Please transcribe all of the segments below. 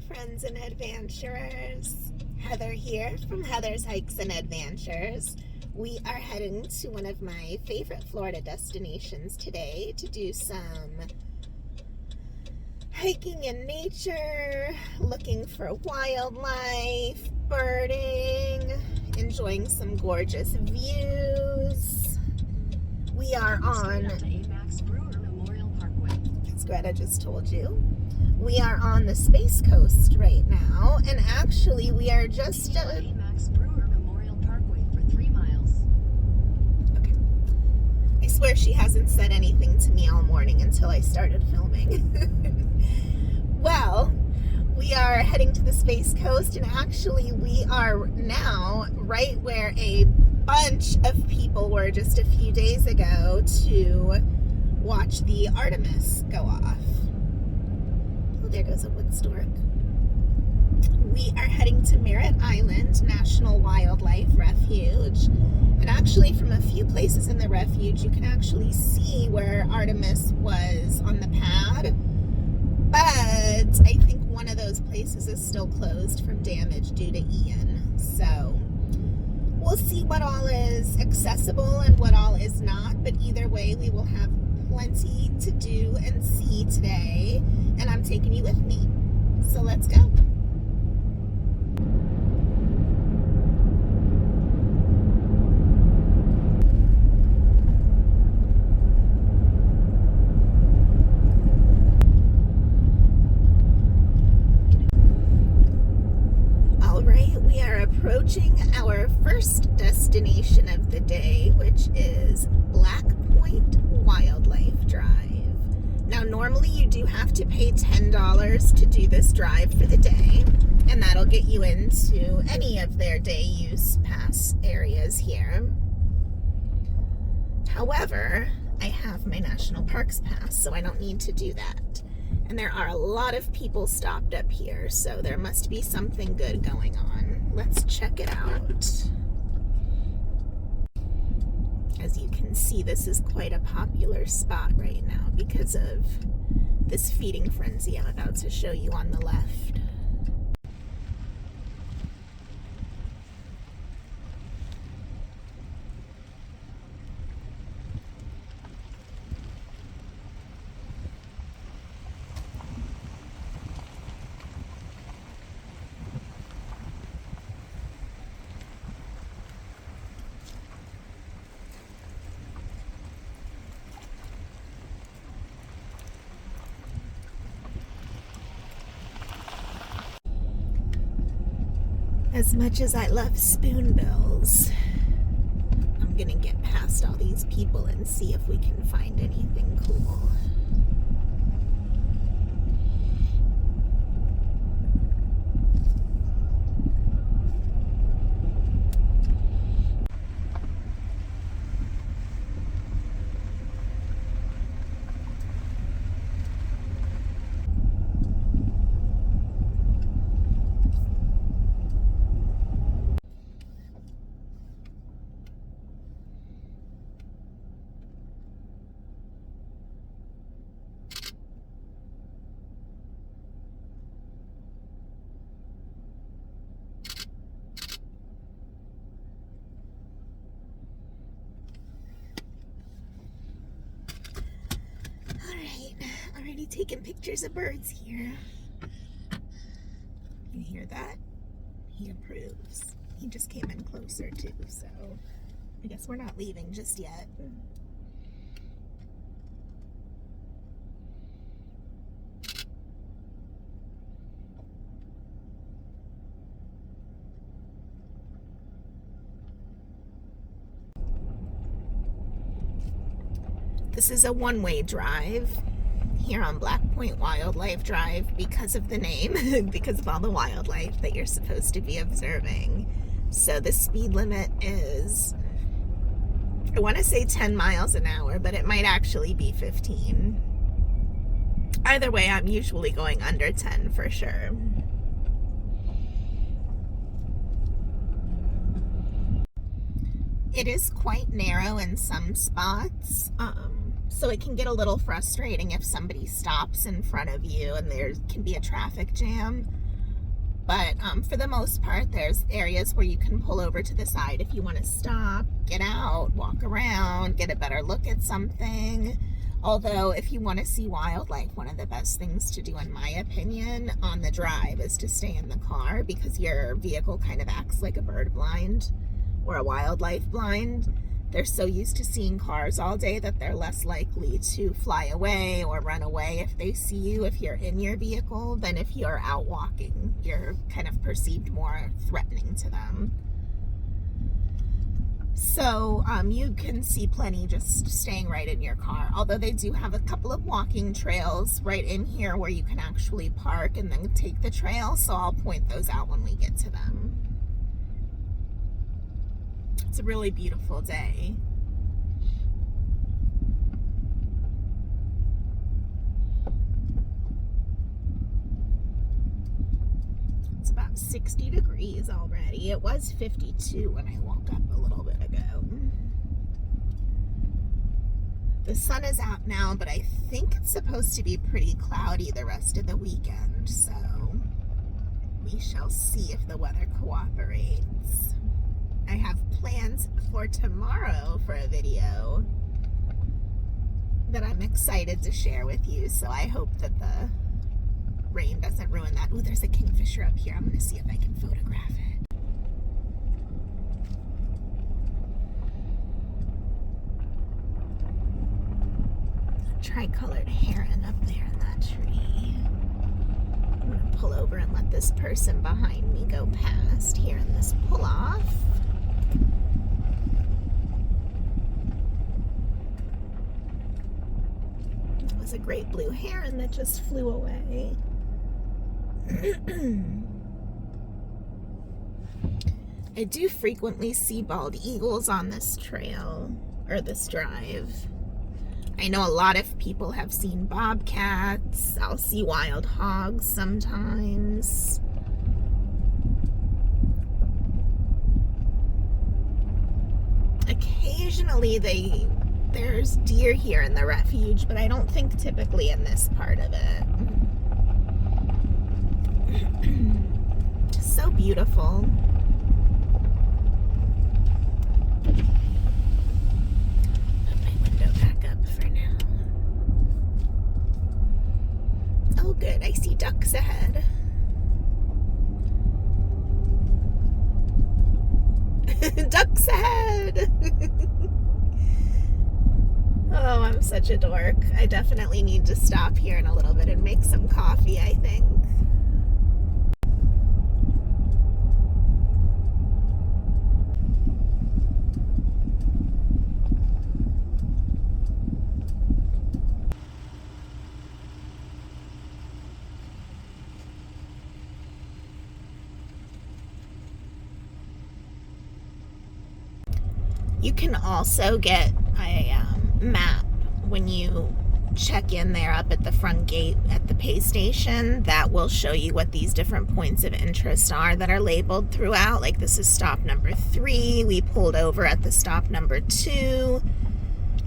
friends and adventurers. Heather here from Heather's Hikes and Adventures. We are heading to one of my favorite Florida destinations today to do some hiking in nature, looking for wildlife, birding, enjoying some gorgeous views. We are on, as Greta just told you, we are on the Space Coast right now, and actually we are just okay. I swear she hasn't said anything to me all morning until I started filming. Well, we are heading to the Space Coast, and actually we are now right where a bunch of people were just a few days ago to watch the Artemis go off. There goes a wood stork. We are heading to Merritt Island National Wildlife Refuge, and actually from a few places in the refuge you can actually see where Artemis was on the pad, but I think one of those places is still closed from damage due to Ian, so we'll see what all is accessible and what all is not, but either way we will have plenty to do and see today, and I'm taking you with me. So let's go. All right, we are approaching our first destination of the day, which is Blackpoint Wildlife Drive. Now, normally you do have to pay $10 to do this drive for the day, and that'll get you into any of their day use pass areas here. However, I have my National Parks Pass, so I don't need to do that. And there are a lot of people stopped up here, so there must be something good going on. Let's check it out. As you can see, this is quite a popular spot right now because of this feeding frenzy I'm about to show you on the left. As much as I love spoonbills, I'm gonna get past all these people and see if we can find anything cool. Already taking pictures of birds here. You hear that? He approves. He just came in closer too, so I guess we're not leaving just yet. This is a one-way drive here on Blackpoint Wildlife Drive because of the name, because of all the wildlife that you're supposed to be observing. So the speed limit is, I want to say 10 miles an hour, but it might actually be 15. Either way, I'm usually going under 10 for sure. It is quite narrow in some spots, so it can get a little frustrating if somebody stops in front of you and there can be a traffic jam. but for the most part, there's areas where you can pull over to the side if you want to stop, get out, walk around, get a better look at something. Although if you want to see wildlife, one of the best things to do, in my opinion, on the drive is to stay in the car, because your vehicle kind of acts like a bird blind or a wildlife blind. They're so used to seeing cars all day that they're less likely to fly away or run away if they see you if you're in your vehicle than if you're out walking. You're kind of perceived more threatening to them. So you can see plenty just staying right in your car, although they do have a couple of walking trails right in here where you can actually park and then take the trail, so I'll point those out when we get to them. It's a really beautiful day. It's about 60 degrees already. It was 52 when I woke up a little bit ago. The sun is out now, but I think it's supposed to be pretty cloudy the rest of the weekend, so we shall see if the weather cooperates. I have plans for tomorrow for a video that I'm excited to share with you, so I hope that the rain doesn't ruin that. Ooh, there's a kingfisher up here. I'm going to see if I can photograph it. Tricolored heron up there in that tree. I'm going to pull over and let this person behind me go past here in this pull-off. It was a great blue heron that just flew away. I do frequently see bald eagles on this trail, or this drive. I know a lot of people have seen bobcats. I'll see wild hogs sometimes. Occasionally there's deer here in the refuge, but I don't think typically in this part of it. So beautiful. Put my window back up for now. Oh good, I see ducks ahead. Ducks ahead! Oh, I'm such a dork. I definitely need to stop here in a little bit and make some coffee, I think. You can also get a map when you check in there up at the front gate at the pay station that will show you what these different points of interest are that are labeled throughout. Like this is stop number 3. We pulled over at the stop number 2.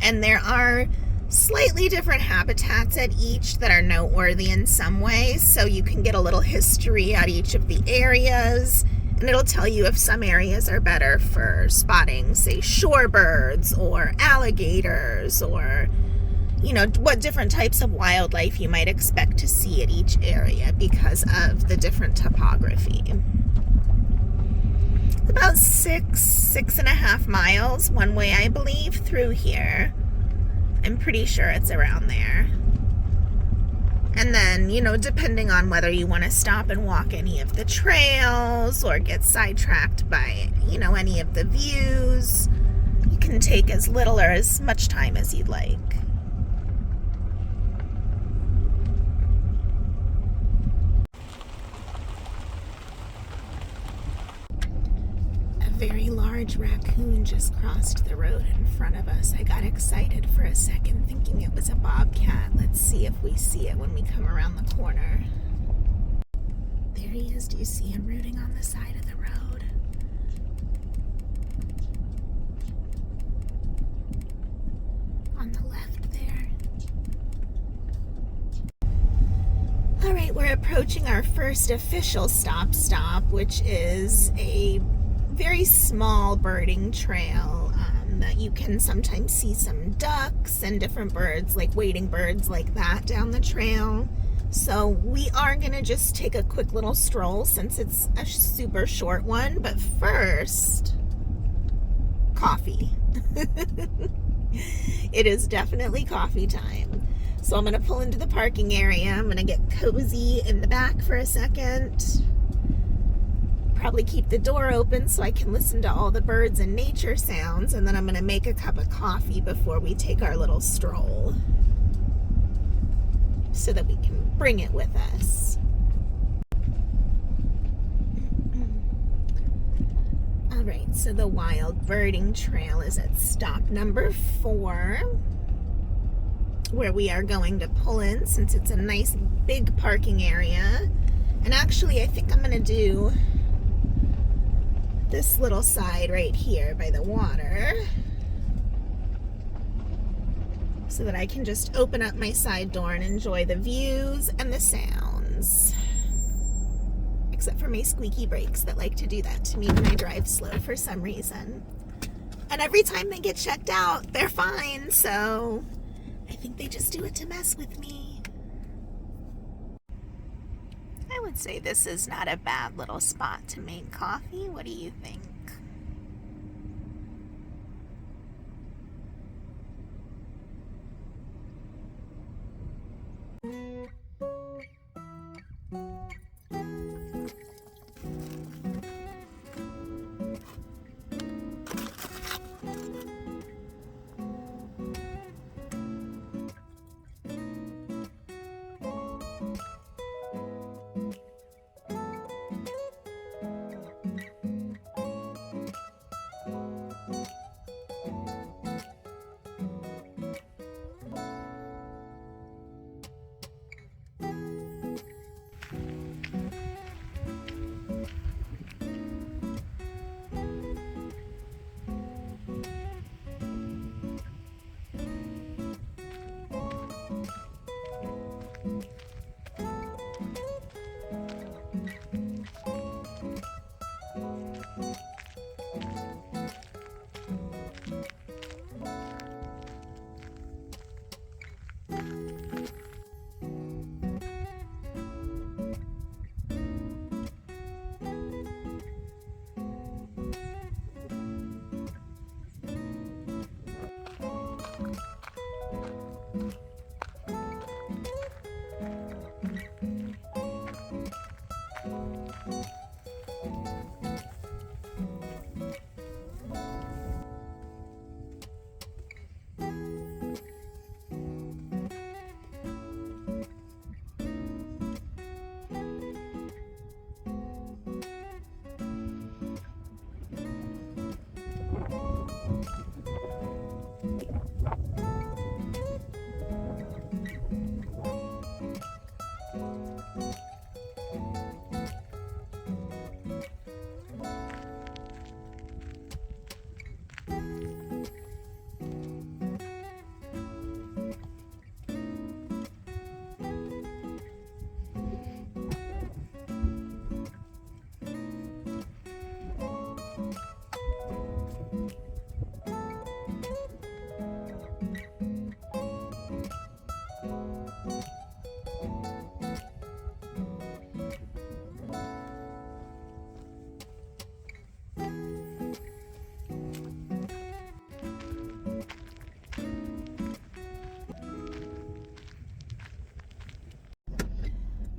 And there are slightly different habitats at each that are noteworthy in some ways. So you can get a little history at each of the areas. And it'll tell you if some areas are better for spotting, say, shorebirds or alligators, or, you know, what different types of wildlife you might expect to see at each area because of the different topography. It's about 6.5 miles one way, I believe, through here. I'm pretty sure it's around there. And then, you know, depending on whether you want to stop and walk any of the trails or get sidetracked by, you know, any of the views, you can take as little or as much time as you'd like. A very large raccoon just crossed the road in front of us. I got excited for a second thinking it was a bobcat. Let's see if we see it when we come around the corner. There he is. Do you see him rooting on the side of the road? On the left there. All right, we're we're approaching our first official stop, which is a very small birding trail that you can sometimes see some ducks and different birds, like wading birds like that down the trail. So we are going to just take a quick little stroll since it's a super short one. But first, coffee. It is definitely coffee time. So I'm going to pull into the parking area. I'm going to get cozy in the back for a second. Probably keep the door open so I can listen to all the birds and nature sounds. And then I'm going to make a cup of coffee before we take our little stroll, so that we can bring it with us. All right, so the wild birding trail is at stop number 4, where we are going to pull in since it's a nice big parking area. And actually, I think I'm going to do this little side right here by the water, so that I can just open up my side door and enjoy the views and the sounds. Except for my squeaky brakes that like to do that to me when I drive slow for some reason. And every time they get checked out, they're fine, so I think they just do it to mess with me. I would say this is not a bad little spot to make coffee. What do you think?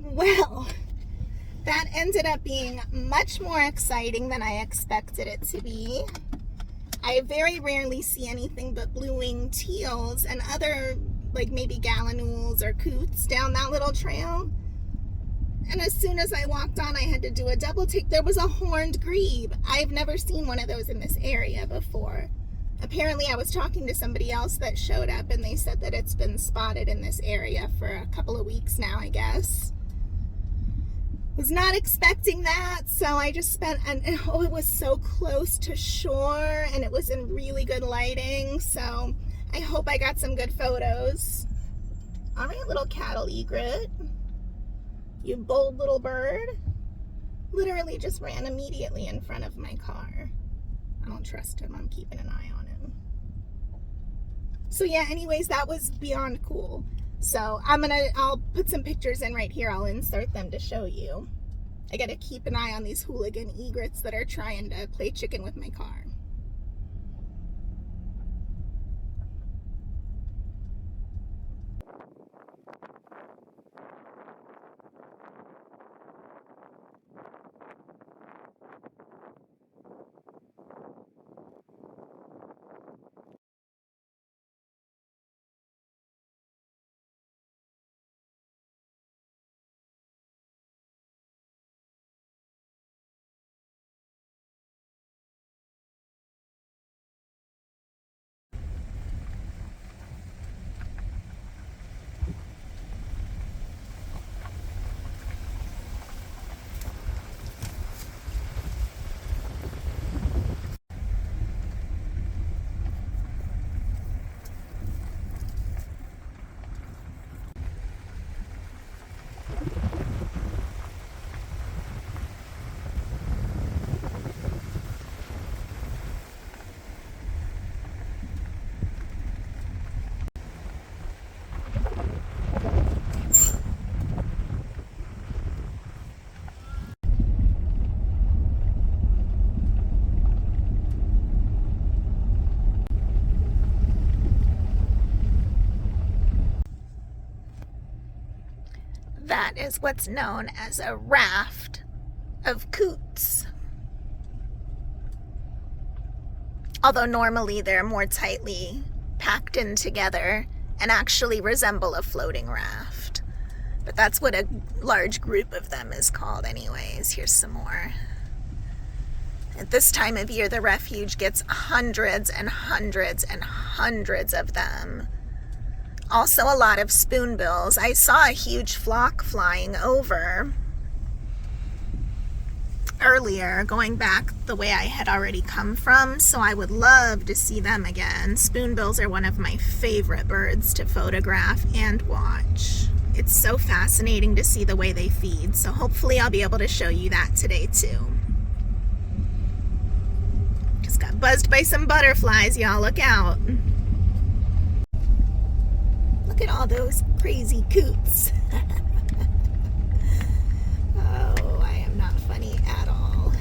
Well, that ended up being much more exciting than I expected it to be. I very rarely see anything but blue-winged teals and other, like maybe gallinules or coots down that little trail. And as soon as I walked on, I had to do a double take. There was a horned grebe. I've never seen one of those in this area before. Apparently, I was talking to somebody else that showed up, and they said that it's been spotted in this area for a couple of weeks now, I guess. Was not expecting that, so I just spent, and oh, it was so close to shore, and it was in really good lighting, so I hope I got some good photos. All right, little cattle egret. You bold little bird. Literally just ran immediately in front of my car. I don't trust him. I'm keeping an eye on him. So yeah, anyways, that was beyond cool. So I'll put some pictures in right here. I'll insert them to show you. I gotta keep an eye on these hooligan egrets that are trying to play chicken with my car. That is what's known as a raft of coots. Although normally they're more tightly packed in together and actually resemble a floating raft. But that's what a large group of them is called anyways. Here's some more. At this time of year, the refuge gets hundreds and hundreds and hundreds of them. Also a lot of spoonbills. I saw a huge flock flying over earlier, going back the way I had already come from, so I would love to see them again. Spoonbills are one of my favorite birds to photograph and watch. It's so fascinating to see the way they feed, so hopefully I'll be able to show you that today too. Just got buzzed by some butterflies, y'all, look out. Look at all those crazy coots. Oh, I am not funny at all.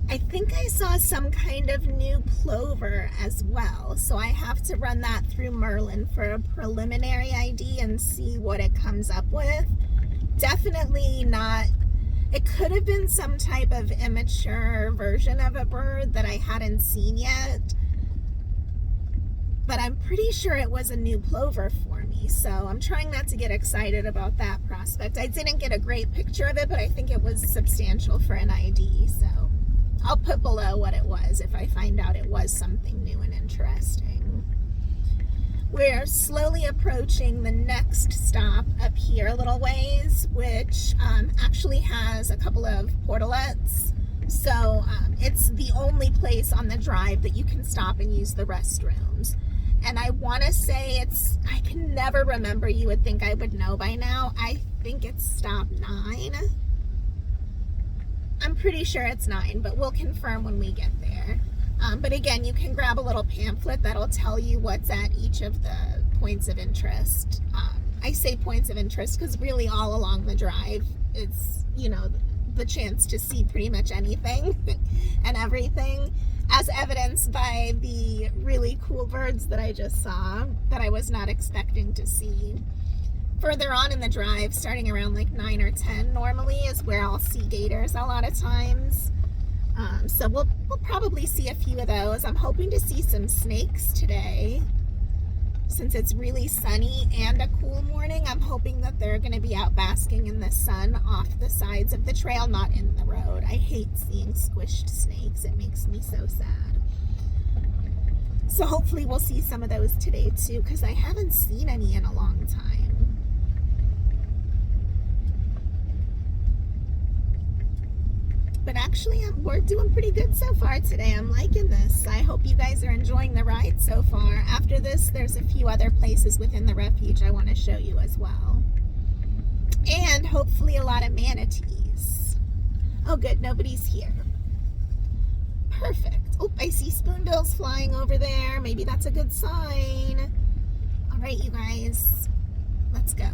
I think I saw some kind of new plover as well, so I have to run that through Merlin for a preliminary ID and see what it comes up with. Definitely not. It could have been some type of immature version of a bird that I hadn't seen yet. But I'm pretty sure it was a new plover for me, so I'm trying not to get excited about that prospect. I didn't get a great picture of it, but I think it was substantial for an ID, so I'll put below what it was if I find out it was something new and interesting. We're slowly approaching the next stop up here a little ways, which actually has a couple of portalettes. So it's the only place on the drive that you can stop and use the restrooms. And I want to say I can never remember, you would think I would know by now. I think it's stop 9. I'm pretty sure it's 9, but we'll confirm when we get there. But again, you can grab a little pamphlet that'll tell you what's at each of the points of interest. I say points of interest because really all along the drive, it's, you know, the chance to see pretty much anything and everything, as evidenced by the really cool birds that I just saw that I was not expecting to see. Further on in the drive, starting around like 9 or 10 normally, is where I'll see gators a lot of times. So we'll probably see a few of those. I'm hoping to see some snakes today. Since it's really sunny and a cool morning, I'm hoping that they're going to be out basking in the sun off the sides of the trail, not in the road. I hate seeing squished snakes. It makes me so sad. So hopefully we'll see some of those today too, because I haven't seen any in a long time. But actually, we're doing pretty good so far today. I'm liking this. I hope you guys are enjoying the ride so far. After this, there's a few other places within the refuge I want to show you as well. And hopefully a lot of manatees. Oh good, nobody's here. Perfect. Oh, I see spoonbills flying over there. Maybe that's a good sign. All right, you guys, let's go.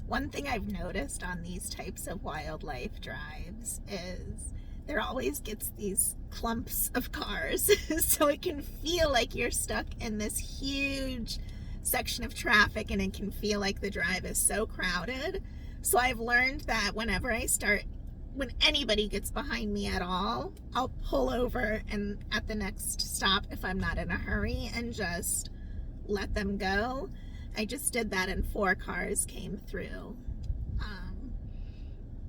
One thing I've noticed on these types of wildlife drives is there always gets these clumps of cars. So it can feel like you're stuck in this huge section of traffic and it can feel like the drive is so crowded. So I've learned that when anybody gets behind me at all, I'll pull over and at the next stop if I'm not in a hurry and just let them go. I just did that and 4 cars came through.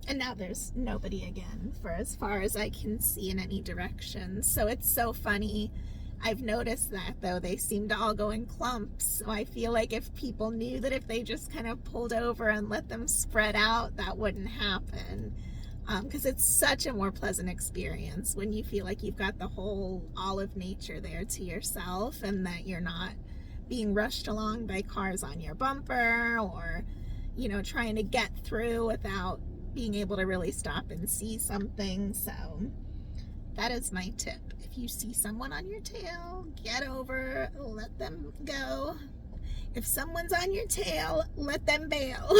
And now there's nobody again for as far as I can see in any direction. So it's so funny. I've noticed that though, they seem to all go in clumps. So I feel like if people knew that if they just kind of pulled over and let them spread out, that wouldn't happen. Because it's such a more pleasant experience when you feel like you've got all of nature there to yourself and that you're not being rushed along by cars on your bumper or, you know, trying to get through without being able to really stop and see something. So that is my tip. If you see someone on your tail, get over, let them go. If someone's on your tail, let them bail.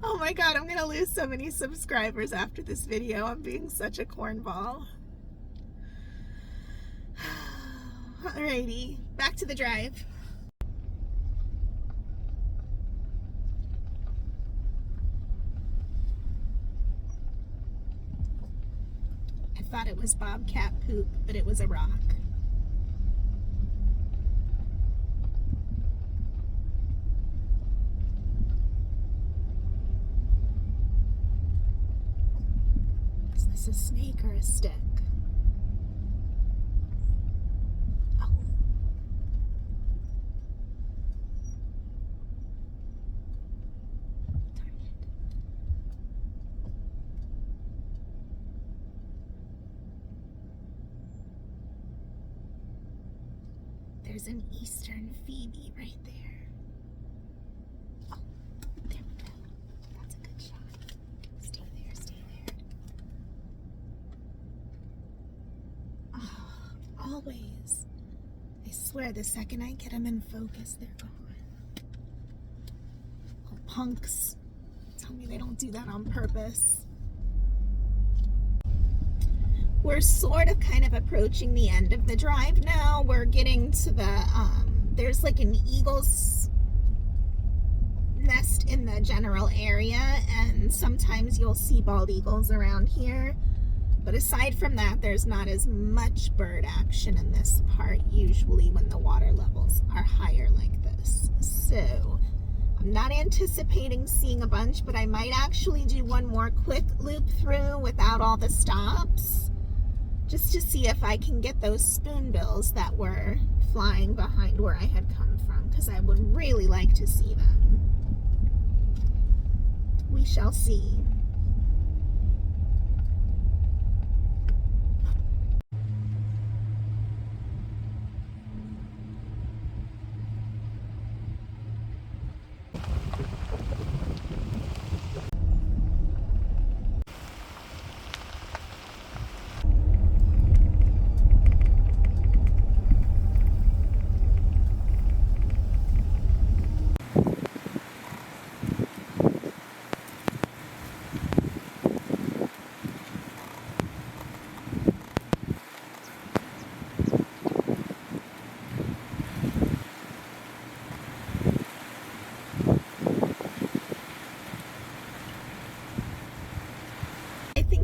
Oh my God, I'm gonna lose so many subscribers after this video. I'm being such a cornball. Alrighty, back to the drive. I thought it was bobcat poop, but it was a rock. Is this a snake or a stick? There's an eastern phoebe right there. Oh, there we go. That's a good shot. Stay there, stay there. Oh, always. I swear the second I get them in focus, they're gone. Oh, punks. Tell me they don't do that on purpose. We're sort of kind of approaching the end of the drive now. We're getting to the, there's like an eagle's nest in the general area, and sometimes you'll see bald eagles around here. But aside from that, there's not as much bird action in this part, usually when the water levels are higher like this. So I'm not anticipating seeing a bunch, but I might actually do one more quick loop through without all the stops, just to see if I can get those spoonbills that were flying behind where I had come from, because I would really like to see them. We shall see.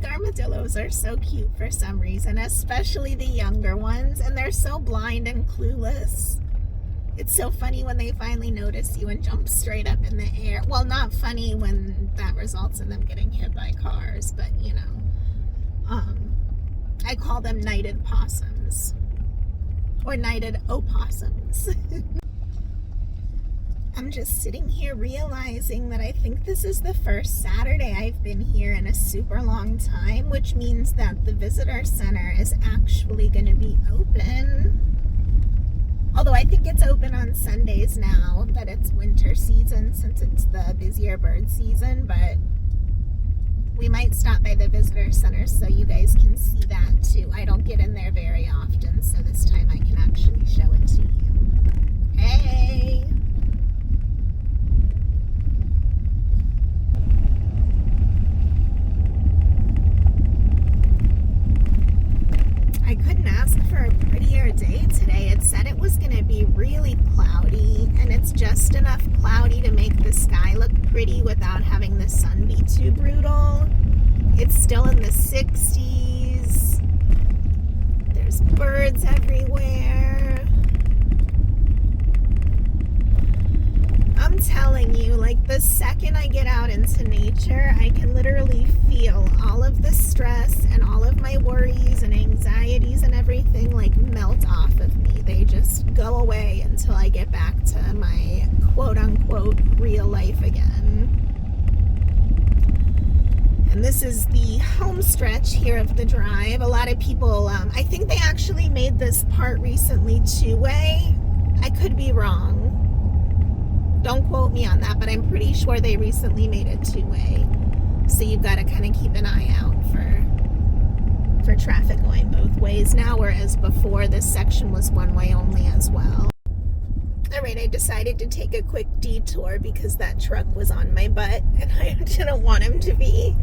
Armadillos are so cute for some reason, especially the younger ones, and they're so blind and clueless. It's so funny when they finally notice you and jump straight up in the air. Well, not funny when that results in them getting hit by cars, but you know, I call them knighted possums or knighted opossums. I'm just sitting here realizing that I think this is the first Saturday I've been here in a super long time, which means that the visitor center is actually going to be open. Although I think it's open on Sundays now that it's winter season, since it's the busier bird season, but we might stop by the visitor center so you guys can see that too. I don't get in there very often, so this time I can actually show it to you. Hey! I couldn't ask for a prettier day today. It said it was going to be really cloudy, and it's just enough cloudy to make the sky look pretty without having the sun be too brutal. It's still in the 60s. There's birds everywhere. I'm telling you, like, the second I get out into nature, I can literally feel all of the stress and all of my worries and anxieties and everything, like, melt off of me. They just go away until I get back to my quote-unquote real life again. And this is the home stretch here of the drive. A lot of people, I think they actually made this part recently two-way. I could be wrong. Don't quote me on that, but I'm pretty sure they recently made it two-way. So you've got to kind of keep an eye out for traffic going both ways now, whereas before this section was one-way only as well. All right, I decided to take a quick detour because that truck was on my butt and I didn't want him to be.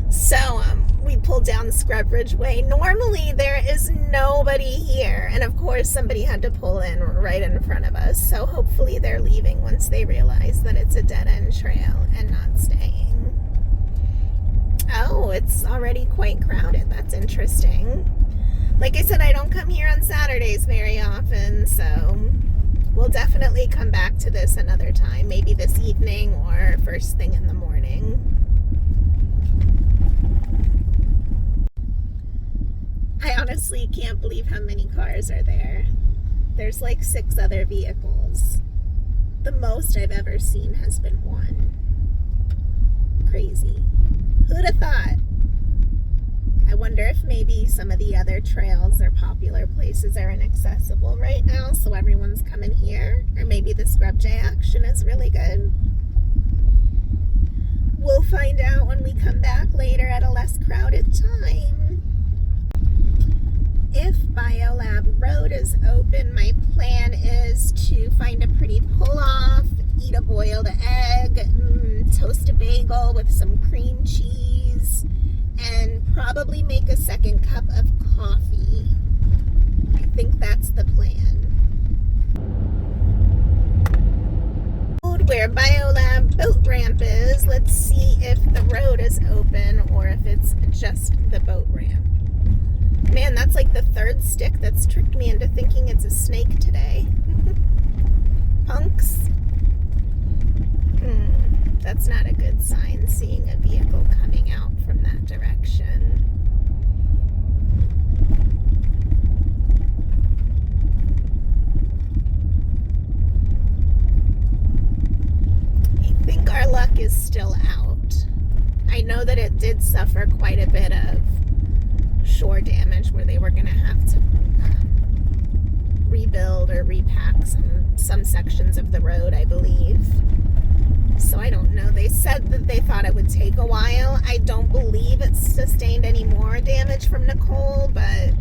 So we pulled down Scrubridge Way. Normally there is nobody here, and of course somebody had to pull in right in front of us, so hopefully they're leaving once they realize that it's a dead-end trail and not staying. Oh, it's already quite crowded. That's interesting. Like I said, I don't come here on Saturdays very often, so we'll definitely come back to this another time, maybe this evening or first thing in the morning. I honestly can't believe how many cars are there. There's like 6 other vehicles. The most I've ever seen has been 1. Crazy. Who'd have thought? I wonder if maybe some of the other trails or popular places are inaccessible right now, so everyone's coming here. Or maybe the scrub jay action is really good. We'll find out when we come back later at a less crowded time. If Biolab Road is open, my plan is to find a pretty pull-off, eat a boiled egg, toast a bagel with some cream cheese, and probably make a second cup of coffee. I think that's the plan. Where Biolab boat ramp is, let's see if the road is open or if it's just the boat ramp. Man, that's like the 3rd stick that's tricked me into thinking it's a snake today. Punks. That's not a good sign, seeing a vehicle coming out from that direction. I think our luck is still out. I know that it did suffer quite a bit of shore damage where they were going to have to rebuild or repack some sections of the road, I believe. So I don't know. They said that they thought it would take a while. I don't believe it's sustained any more damage from Nicole, but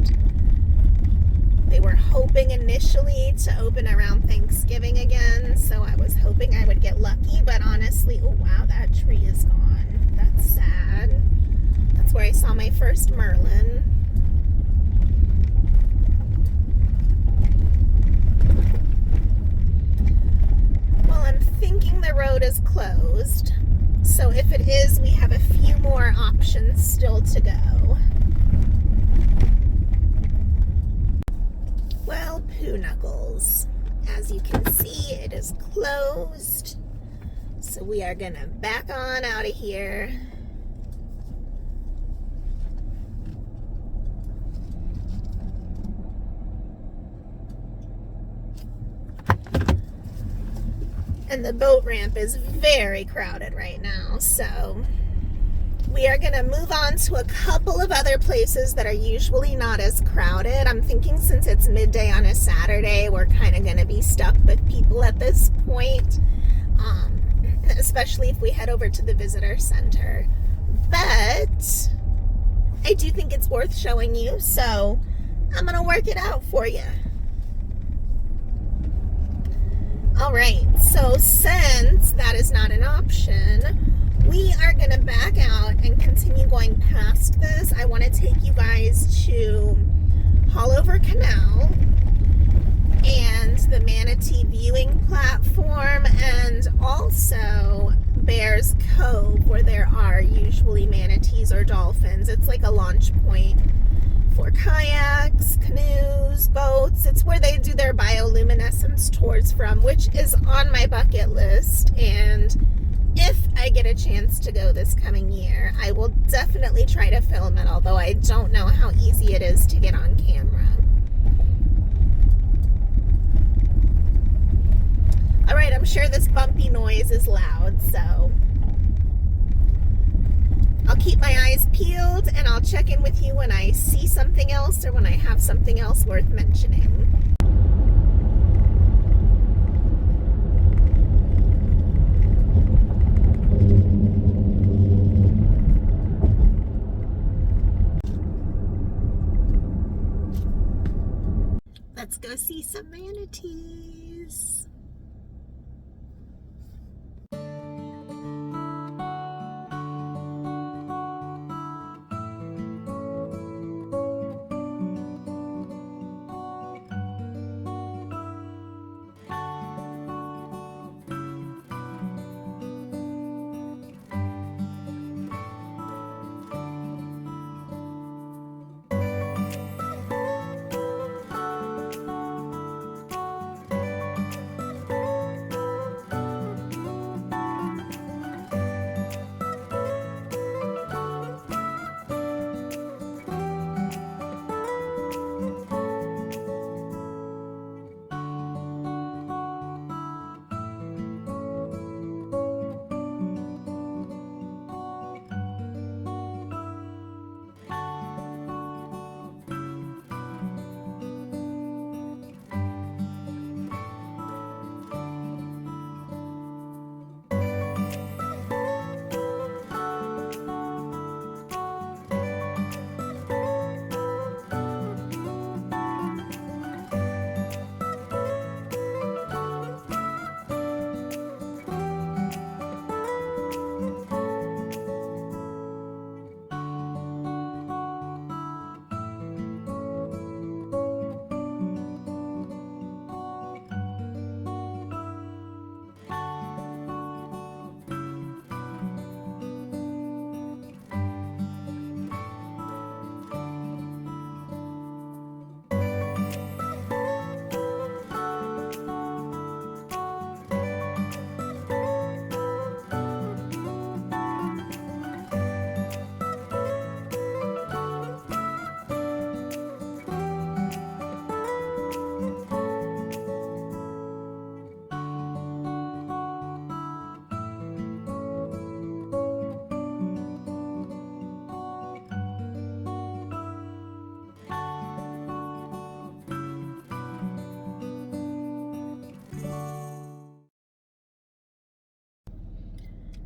they were hoping initially to open around Thanksgiving again, so I was hoping I would get lucky, but honestly, oh wow, that tree is gone. That's sad. That's where I saw my first Merlin. Well, I'm thinking the road is closed. So if it is, we have a few more options still to go. Well, poo knuckles. As you can see, closed. So we are gonna back on out of here. And the boat ramp is very crowded right now, so we are gonna move on to a couple of other places that are usually not as crowded. I'm thinking since it's midday on a Saturday, we're kind of gonna be stuck with people at this point, especially if we head over to the visitor center. But I do think it's worth showing you, so I'm gonna work it out for you. All right, so since that is not an option, we are going to back out and continue going past this. I want to take you guys to Hallover Canal and the Manatee viewing platform, and also Bears Cove, where there are usually manatees or dolphins. It's like a launch point for kayaks, canoes, boats. It's where they do their bioluminescence tours from, which is on my bucket list. And if I get a chance to go this coming year, I will definitely try to film it, although I don't know how easy it is to get on camera. All right, I'm sure this bumpy noise is loud, so I'll keep my eyes peeled, and I'll check in with you when I see something else or when I have something else worth mentioning. Let's go see some manatees.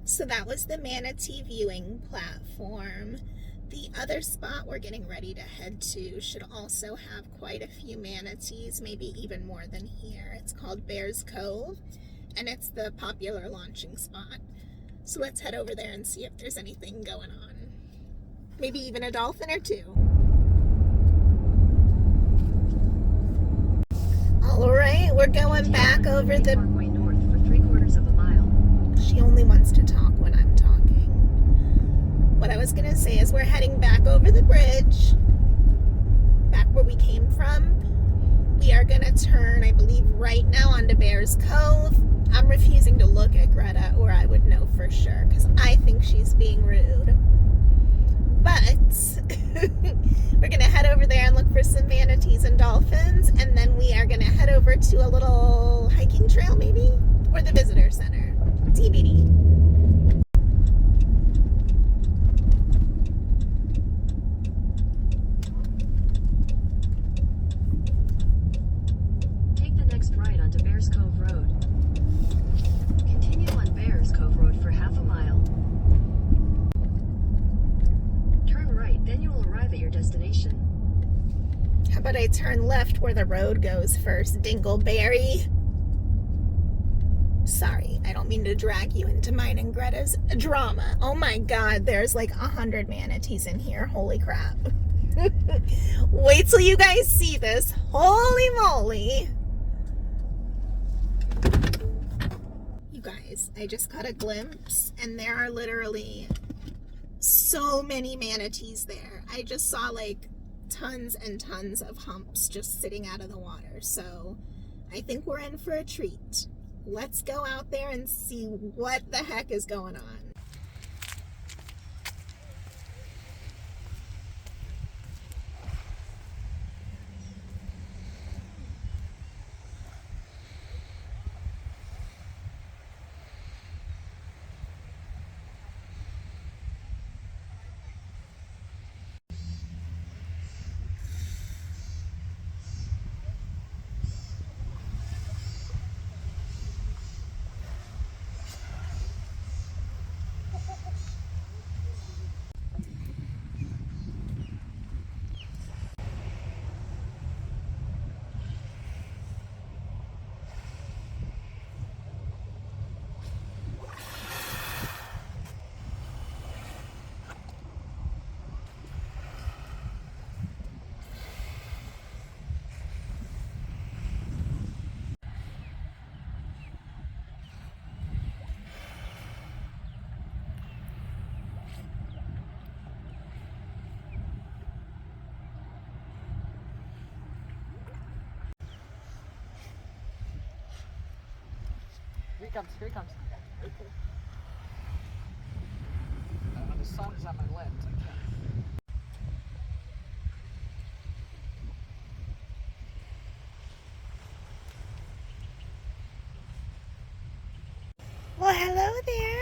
So that was the Manatee viewing platform. The other spot we're getting ready to head to should also have quite a few manatees, maybe even more than here. It's called Bears Cove, and it's the popular launching spot. So let's head over there and see if there's anything going on. Maybe even a dolphin or two. All right, we're going back over the Parkway north for 3/4 of a mile. She only wants to talk when I'm talking. What I was gonna say is we're heading back over the bridge, back where we came from. We are gonna turn, I believe, right now onto Bears Cove, I'm refusing to look at Greta or I would know for sure because I think she's being rude. But we're going to head over there and look for some manatees and dolphins, and then we are going to head over to a little hiking trail maybe, or the visitor center. TBD. Take the next right onto Bears Cove Road. Continue on Bears Cove Road for half a mile. Turn right, then you will arrive at your destination. How about I turn left where the road goes first, Dingleberry? Sorry, I don't mean to drag you into mine and Greta's drama. Oh my god, there's like 100 manatees in here. Holy crap. Wait till you guys see this. Holy moly. You guys, I just caught a glimpse and there are literally so many manatees there. I just saw like tons and tons of humps just sitting out of the water. So I think we're in for a treat. Let's go out there and see what the heck is going on. Here he comes. And the sun is at my lens, I can't. Well, hello there.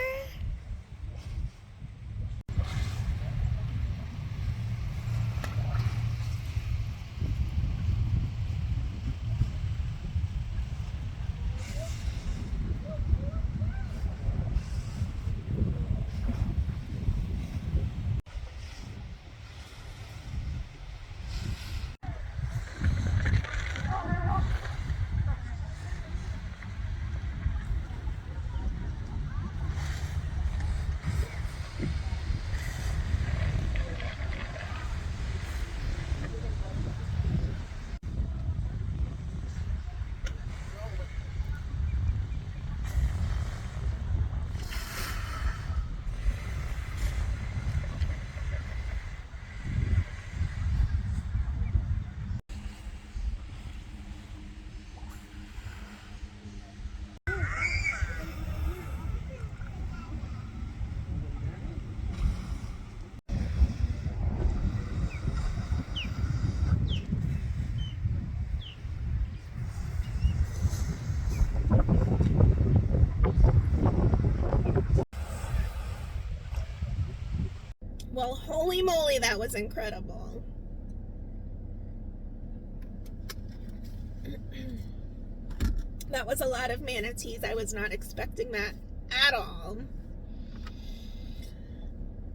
Well, holy moly, that was incredible. That was a lot of manatees. I was not expecting that at all.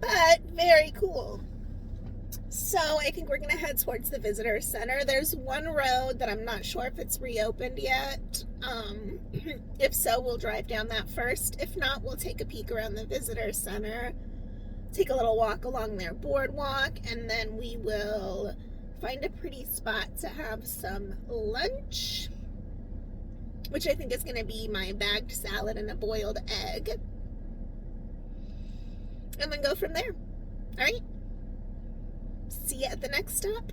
But very cool. So I think we're going to head towards the visitor center. There's one road that I'm not sure if it's reopened yet. If so, we'll drive down that first. If not, we'll take a peek around the visitor center, take a little walk along their boardwalk, and then we will find a pretty spot to have some lunch, which I think is going to be my bagged salad and a boiled egg, and then go from there. All right? See you at the next stop.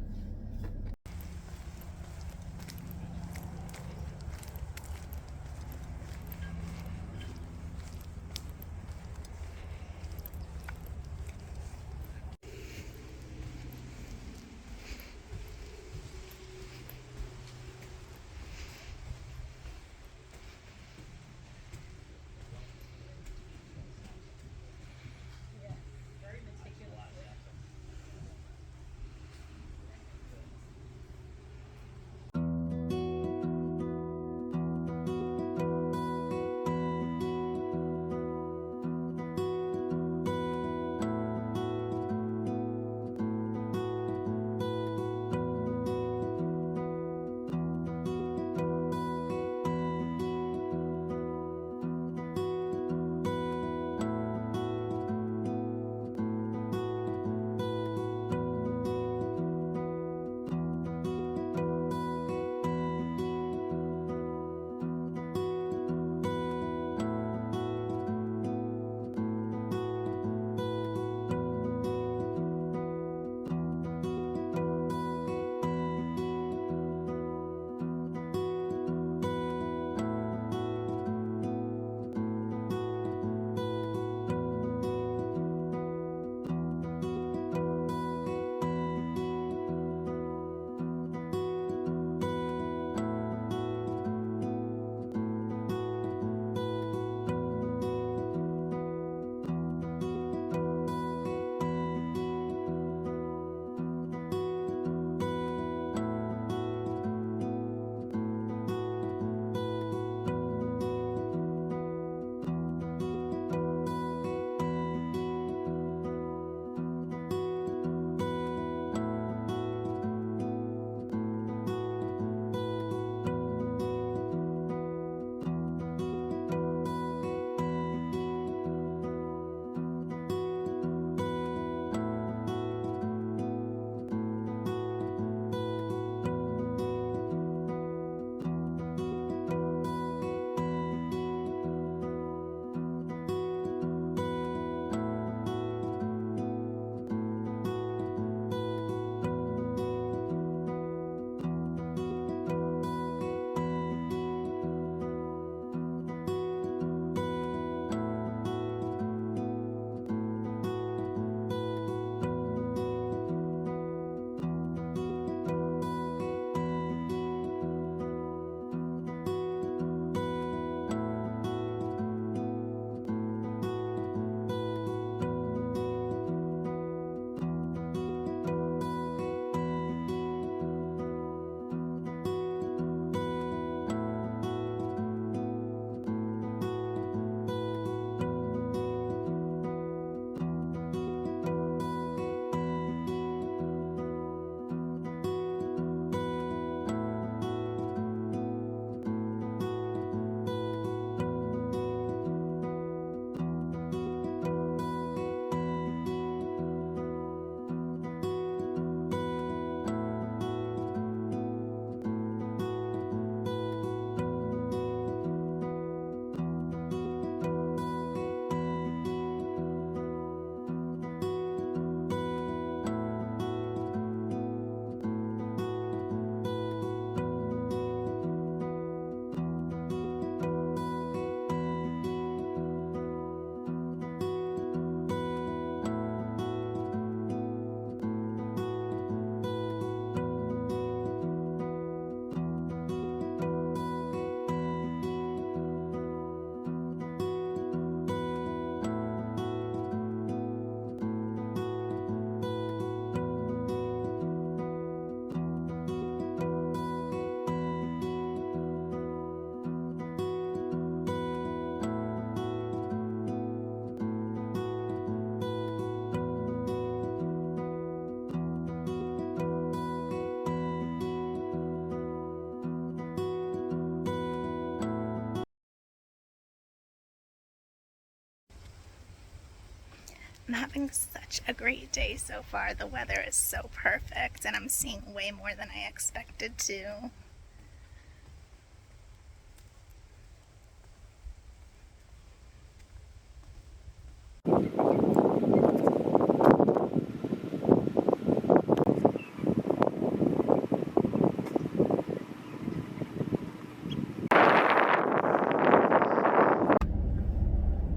I'm having such a great day so far. The weather is so perfect and I'm seeing way more than I expected to.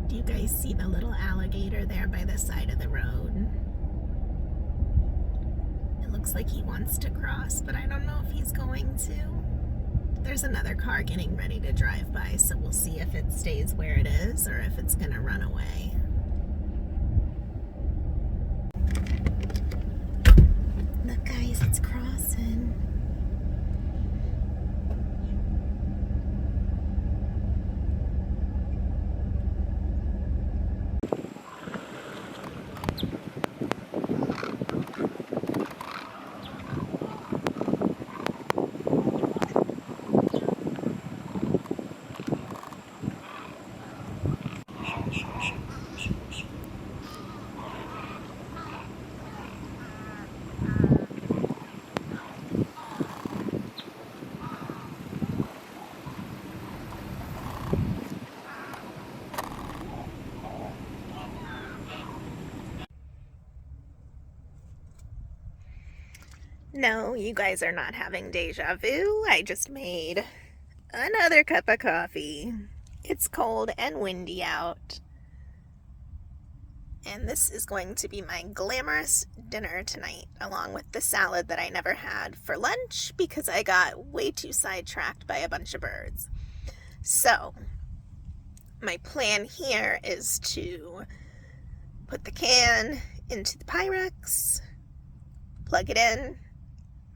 Do you guys see the little alligator there by the side of the road? It looks like he wants to cross, but I don't know if he's going to. There's another car getting ready to drive by, so we'll see if it stays where it is or if it's gonna run away. Look guys, it's crossing. No, you guys are not having deja vu. I just made another cup of coffee. It's cold and windy out. And this is going to be my glamorous dinner tonight, along with the salad that I never had for lunch because I got way too sidetracked by a bunch of birds. So, my plan here is to put the can into the Pyrex, plug it in,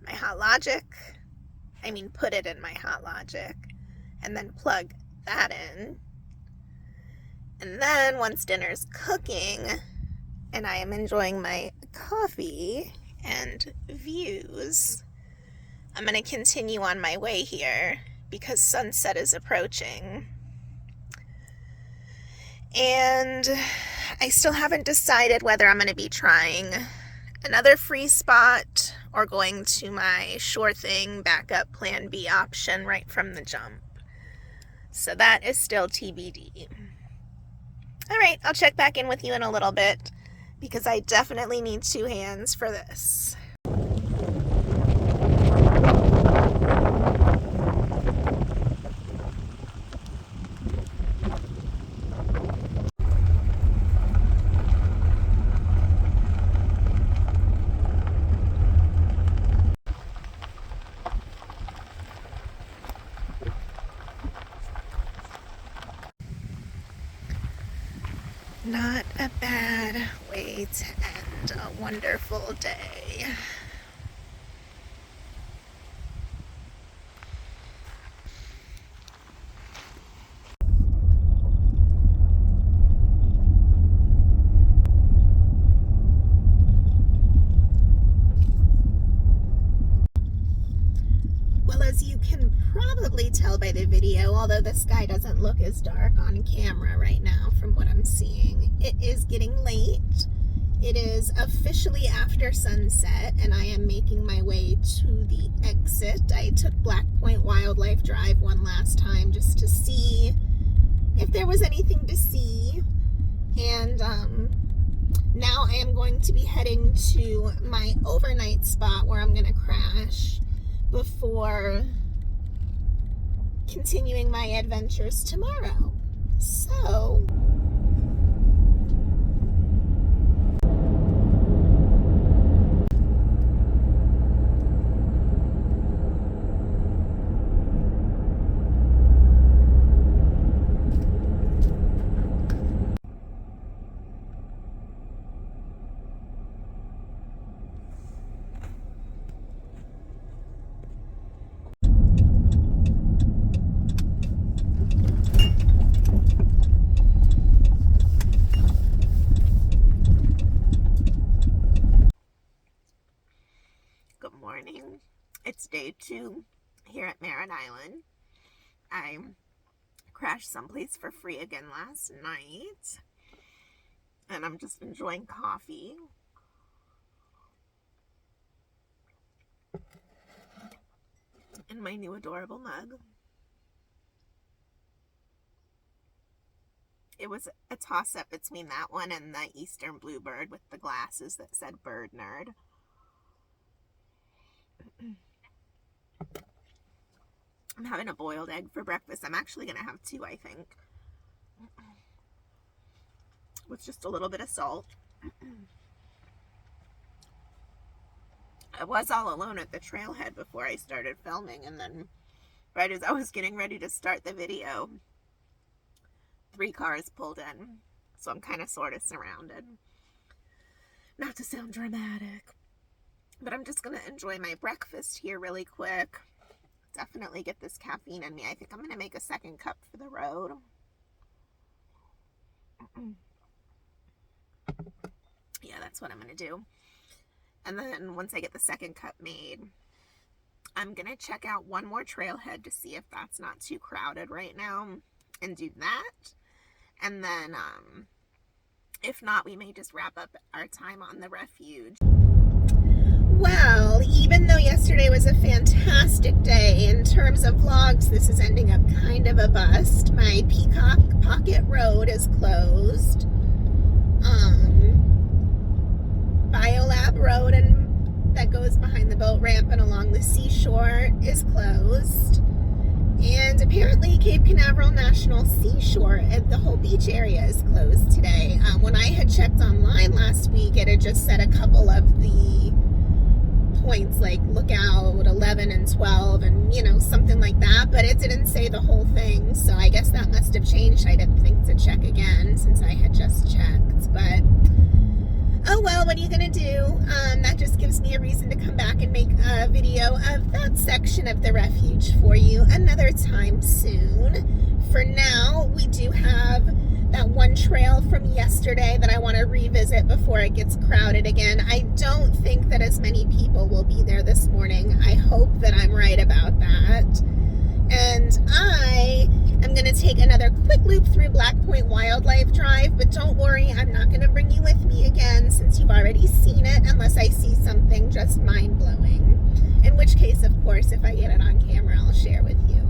my Hot Logic, put it in my Hot Logic, and then plug that in. And then once dinner's cooking and I am enjoying my coffee and views, I'm going to continue on my way here because sunset is approaching. And I still haven't decided whether I'm going to be trying another free spot or going to my sure thing backup plan B option right from the jump. So that is still TBD. All right, I'll check back in with you in a little bit because I definitely need two hands for this. Not a bad way to end a wonderful day. Well, as you can probably tell by the video, although the sky doesn't look as dark on camera right now from what I'm seeing, it is getting late. It is officially after sunset and I am making my way to the exit. I took Blackpoint Wildlife Drive one last time just to see if there was anything to see. And now I am going to be heading to my overnight spot where I'm going to crash before continuing my adventures tomorrow. So it's day 2 here at Merritt Island. I crashed someplace for free again last night. and I'm just enjoying coffee. In my new adorable mug. It was a toss-up between that one and the Eastern Bluebird with the glasses that said Bird Nerd. I'm having a boiled egg for breakfast. I'm actually going to have two, I think. With just a little bit of salt. I was all alone at the trailhead before I started filming, and then right as I was getting ready to start the video, 3 cars pulled in, so I'm kind of sort of surrounded. Not to sound dramatic, but I'm just going to enjoy my breakfast here really quick. Definitely get this caffeine in me. I think I'm going to make a second cup for the road. Yeah, that's what I'm going to do. And then once I get the second cup made, I'm going to check out one more trailhead to see if that's not too crowded right now and do that. And then if not, we may just wrap up our time on the Refuge. Well, even though yesterday was a fantastic day, in terms of vlogs, this is ending up kind of a bust. My Peacock Pocket Road is closed. Biolab Road and that goes behind the boat ramp and along the seashore is closed. And apparently Cape Canaveral National Seashore, the whole beach area is closed today. When I had checked online last week, it had just said a couple of the points like lookout 11 and 12 and something like that, but it didn't say the whole thing, so I guess that must have changed. I didn't think to check again since I had just checked, but oh well, what are you gonna do? That just gives me a reason to come back and make a video of that section of the Refuge for you another time soon. For now, we do have that one trail from yesterday that I want to revisit before it gets crowded again. I don't think that as many people will be there this morning. I hope that I'm right about that. And I am going to take another quick loop through Blackpoint Wildlife Drive, but don't worry, I'm not going to bring you with me again since you've already seen it, unless I see something just mind-blowing. In which case, of course, if I get it on camera, I'll share with you.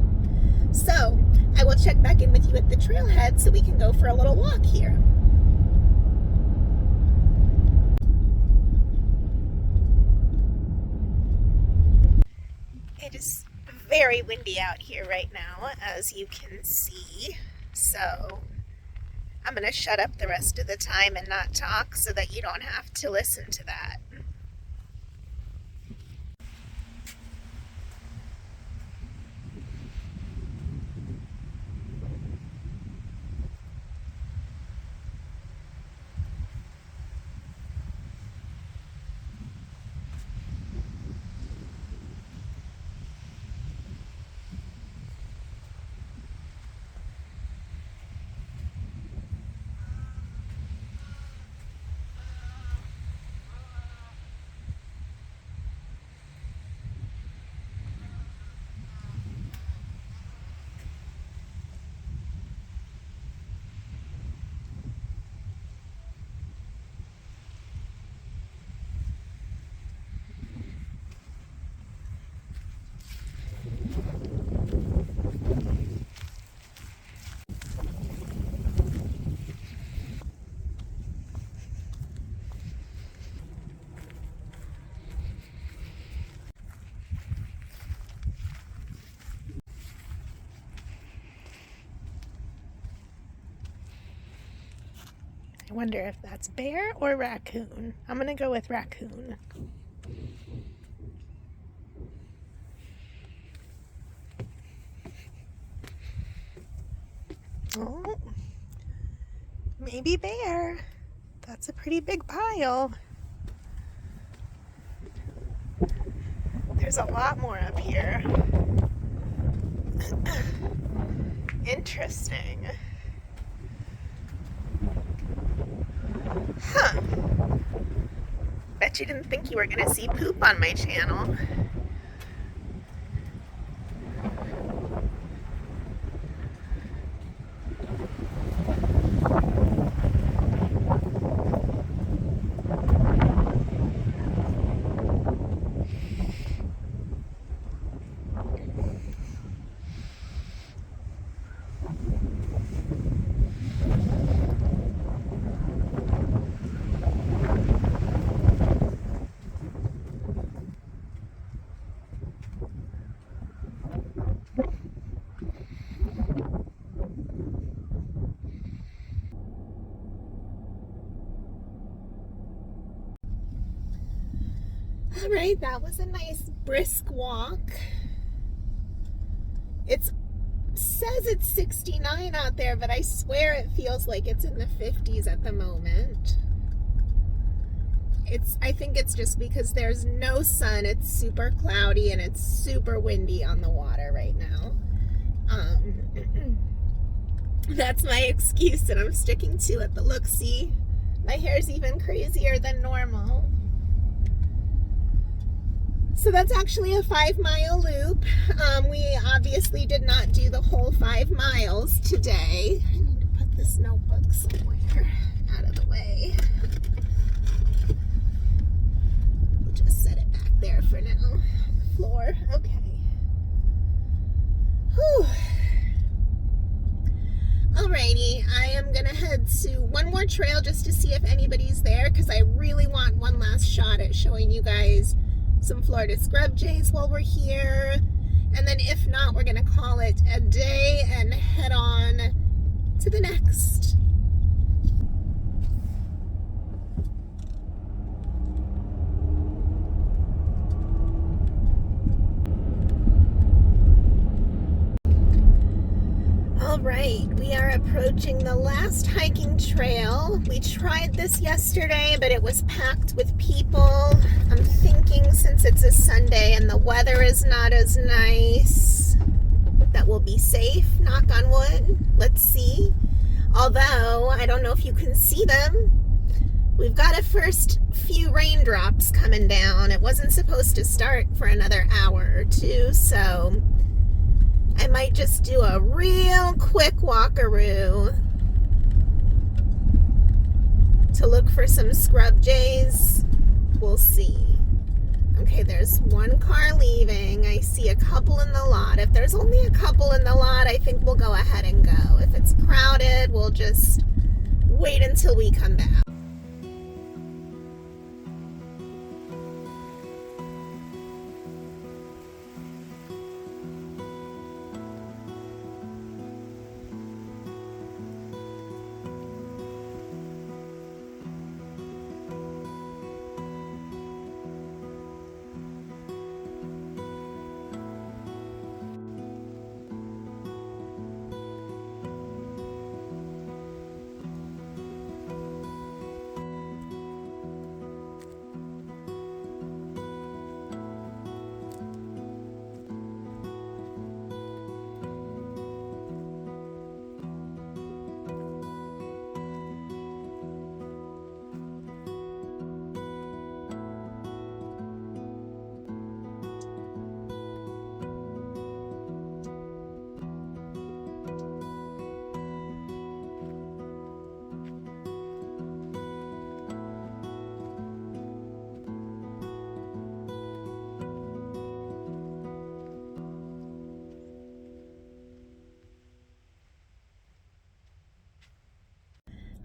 So, I will check back in with you at the trailhead so we can go for a little walk here. It is very windy out here right now, as you can see, so I'm going to shut up the rest of the time and not talk so that you don't have to listen to that. I wonder if that's bear or raccoon. I'm going to go with raccoon. Oh, maybe bear. That's a pretty big pile. There's a lot more up here. Interesting. Huh. Bet you didn't think you were going to see poop on my channel. All right, that was a nice brisk walk. It says it's 69 out there, but I swear it feels like it's in the 50s at the moment. I think it's just because there's no sun. It's super cloudy and it's super windy on the water right now. That's my excuse and I'm sticking to it. But look, see, my hair's even crazier than normal. So that's actually a 5-mile loop. We obviously did not do the whole 5 miles today. I need to put this notebook somewhere out of the way. We'll just set it back there for now. On the floor. Okay. Whew. Alrighty, I am gonna head to one more trail just to see if anybody's there, because I really want one last shot at showing you guys some Florida scrub jays while we're here. And then if not, we're gonna call it a day and head on to the next. All right, we are approaching the last hiking trail. We tried this yesterday, but it was packed with people. I'm thinking since it's a Sunday and the weather is not as nice, that we'll be safe, knock on wood. Let's see. Although, I don't know if you can see them. We've got a first few raindrops coming down. It wasn't supposed to start for another hour or two, so I might just do a real quick walkaroo to look for some scrub jays. We'll see. Okay, there's one car leaving. I see a couple in the lot. If there's only a couple in the lot, I think we'll go ahead and go. If it's crowded, we'll just wait until we come back.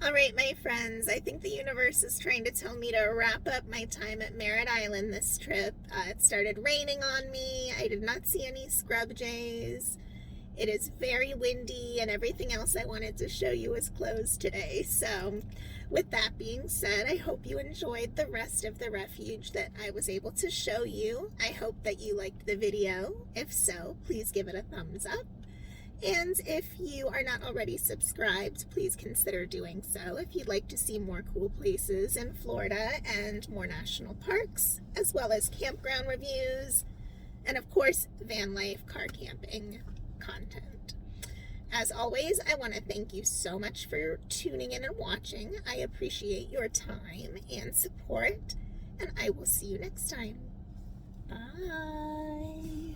All right, my friends, I think the universe is trying to tell me to wrap up my time at Merritt Island this trip. It started raining on me. I did not see any scrub jays. It is very windy and everything else I wanted to show you is closed today. So with that being said, I hope you enjoyed the rest of the refuge that I was able to show you. I hope that you liked the video. If so, please give it a thumbs up. And if you are not already subscribed, please consider doing so if you'd like to see more cool places in Florida and more national parks, as well as campground reviews, and of course, van life, car camping content. As always, I want to thank you so much for tuning in and watching. I appreciate your time and support, and I will see you next time. Bye.